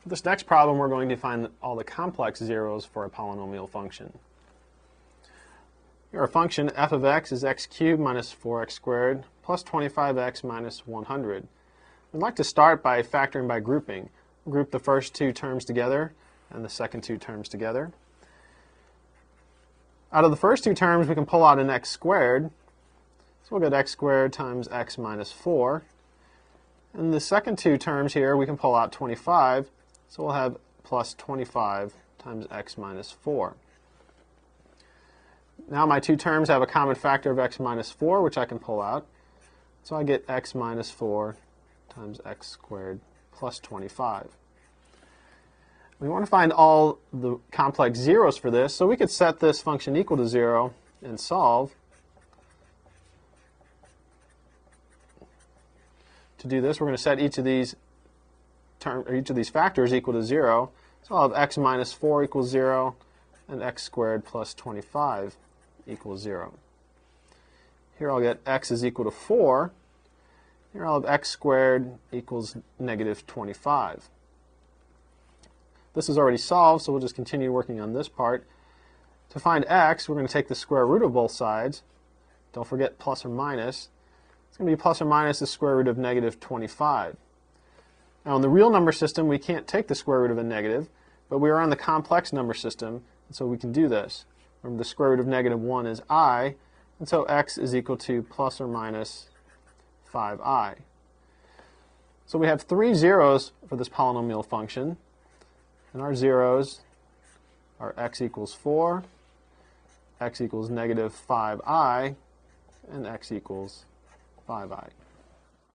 For this next problem, we're going to find all the complex zeros for a polynomial function. Here, our function f of x is x cubed minus 4x squared plus 25x minus 100. We'd like to start by factoring by grouping. We'll group the first two terms together and the second two terms together. Out of the first two terms, we can pull out an x squared. So we'll get x squared times x minus 4. And the second two terms here, we can pull out 25. So we'll have plus 25 times x minus 4. Now my two terms have a common factor of x minus 4, which I can pull out. So I get x minus 4 times x squared plus 25. We want to find all the complex zeros for this, so we could set this function equal to 0 and solve. To do this, we're going to set each of these factors equal to 0. So I'll have x minus 4 equals 0 and x squared plus 25 equals 0. Here I'll get x is equal to 4. Here I'll have x squared equals negative 25. This is already solved, so we'll just continue working on this part. To find x, we're going to take the square root of both sides. Don't forget plus or minus. It's going to be plus or minus the square root of negative 25. Now in the real number system, we can't take the square root of a negative, but we are on the complex number system, and so we can do this. Remember, the square root of negative 1 is I, and so x is equal to plus or minus 5i. So we have three zeros for this polynomial function, and our zeros are x equals 4, x equals negative 5i, and x equals 5i.